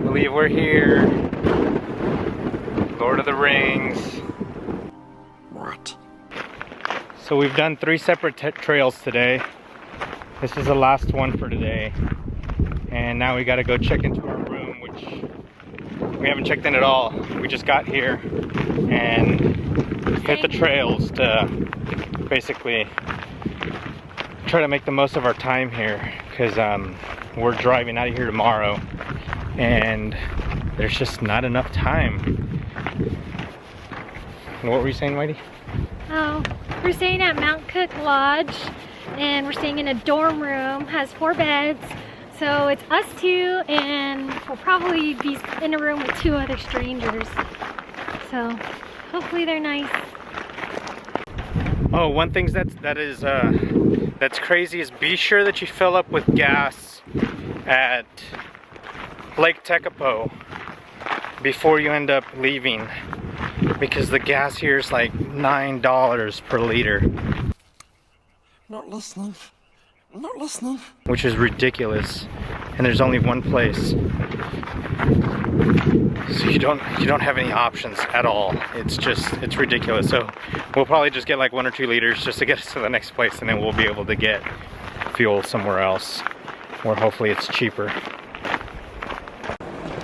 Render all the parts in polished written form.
believe we're here. Lord of the Rings. What? So we've done 3 separate trails today. This is the last one for today. And now we gotta go check into our room, which we haven't checked in at all. We just got here and hit the trails to basically try to make the most of our time here, because we're driving out of here tomorrow and there's just not enough time. What were you saying, Whitey? Oh, we're staying at Mount Cook Lodge and we're staying in a dorm room, has 4 beds. So it's us 2 and we'll probably be in a room with 2 other strangers. So hopefully they're nice. Oh, one thing that's crazy is be sure that you fill up with gas at Lake Tekapo before you end up leaving, because the gas here is like $9 per liter. Not listening. I'm not listening. Which is ridiculous, and there's only one place, so you don't have any options at all. It's ridiculous. So we'll probably just get like 1 or 2 liters just to get us to the next place, and then we'll be able to get fuel somewhere else where hopefully it's cheaper.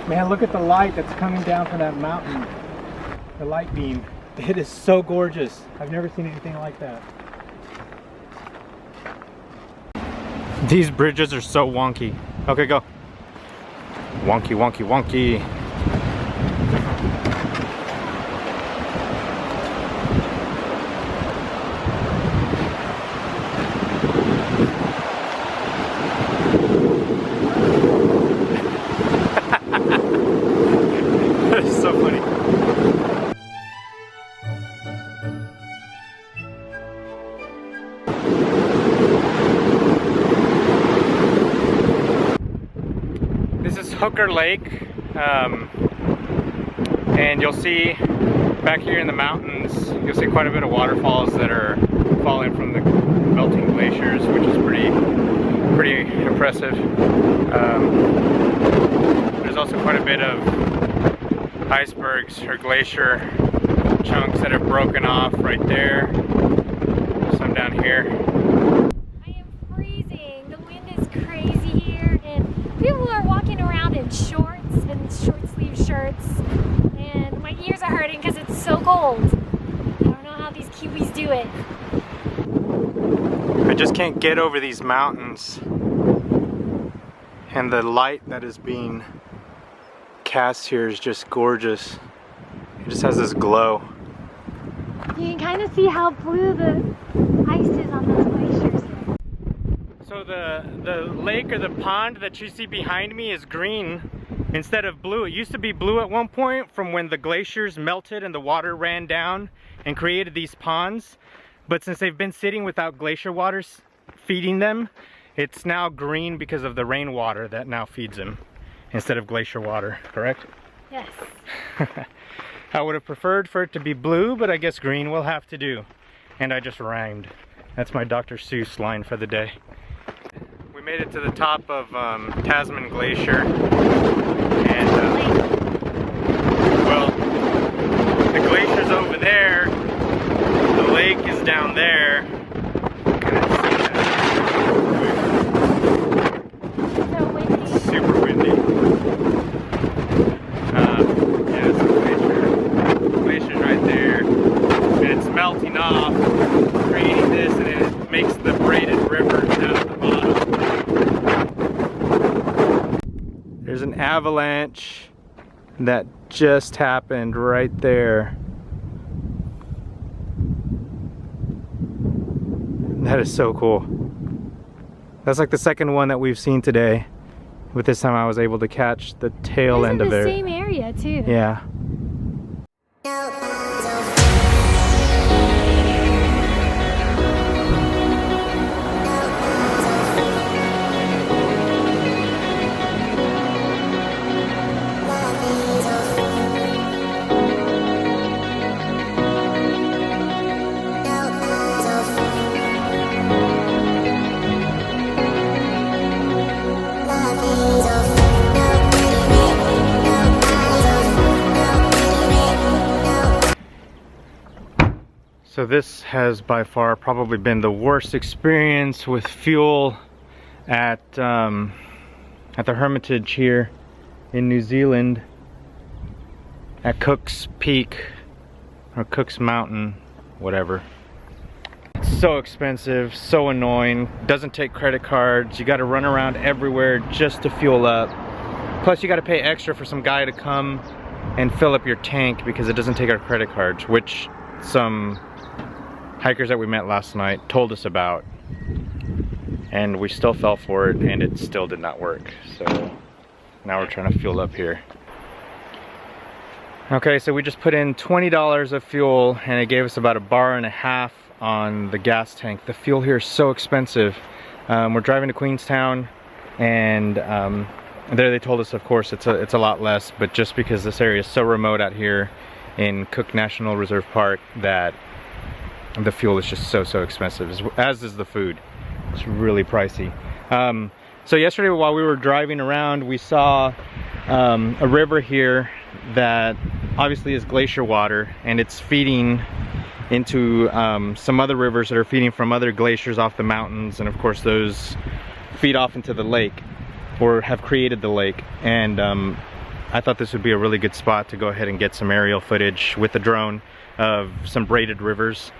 Man, look at the light that's coming down from that mountain. The light beam. It is so gorgeous. I've never seen anything like that. These bridges are so wonky. Okay, go. Wonky, wonky, wonky. That is so funny. Hooker Lake, and you'll see back here in the mountains, you'll see quite a bit of waterfalls that are falling from the melting glaciers, which is pretty impressive. There's also quite a bit of icebergs or glacier chunks that have broken off right there. Some down here. People are walking around in shorts and short sleeve shirts, and my ears are hurting because it's so cold. I don't know how these Kiwis do it. I just can't get over these mountains, and the light that is being cast here is just gorgeous. It just has this glow. You can kind of see how blue the ice is on those glaciers. So the lake or the pond that you see behind me is green instead of blue. It used to be blue at one point from when the glaciers melted and the water ran down and created these ponds. But since they've been sitting without glacier waters feeding them, it's now green because of the rainwater that now feeds them instead of glacier water, correct? Yes. I would have preferred for it to be blue, but I guess green will have to do. And I just rhymed. That's my Dr. Seuss line for the day. We made it to the top of Tasman Glacier, and well, the glacier's over there, the lake is down there. So windy. It's super windy. Yeah, it's a glacier. The glacier's right there, and it's melting off, creating this, and then it makes the braided river down at the bottom. There's an avalanche that just happened right there. That is so cool. That's like the second one that we've seen today. But this time I was able to catch the tail end of it. It's in the same area too. Yeah. So this has by far probably been the worst experience with fuel at the Hermitage here in New Zealand at Cook's Peak or Cook's Mountain, whatever. It's so expensive, so annoying, doesn't take credit cards, you gotta run around everywhere just to fuel up. Plus you gotta pay extra for some guy to come and fill up your tank because it doesn't take our credit cards, which some hikers that we met last night told us about. And we still fell for it and it still did not work. So now we're trying to fuel up here. Okay, so we just put in $20 of fuel and it gave us about 1.5 bars on the gas tank. The fuel here is so expensive. We're driving to Queenstown and there they told us, of course, it's a lot less, but just because this area is so remote out here in Cook National Reserve Park that the fuel is just so expensive, as is the food. It's really pricey. So yesterday while we were driving around, we saw a river here that obviously is glacier water, and it's feeding into some other rivers that are feeding from other glaciers off the mountains, and of course those feed off into the lake or have created the lake. And I thought this would be a really good spot to go ahead and get some aerial footage with the drone of some braided rivers.